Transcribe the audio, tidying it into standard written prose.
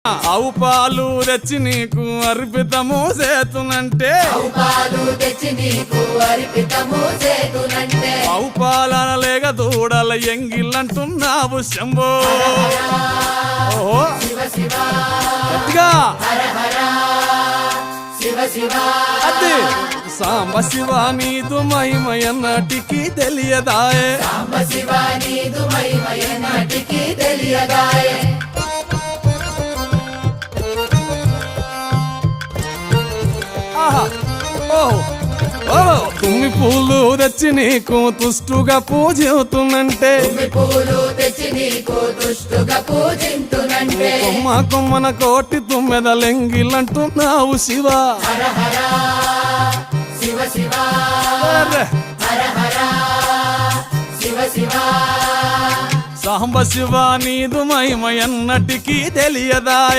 ఆవు పాలు తెచ్చి నీకు అర్పితము చేతునంటే ఆవు పాలన లేక దూడల ఎంగిల్లంటున్నావు శంభో. ఓహో గట్టిగా అదే సాంబ శివ నీదు మహిమయన్నటికి తెలియదాయే. తుమ్మి పూలు తెచ్చి నీకు తుష్టుగా పూజింతునంటే కొమ్మ కొమ్మన కోటి తుమ్మెదలెంగిలంటున్నావు శివ. సాంబ శివ నీదు మహిమయన్నటికి తెలియదా.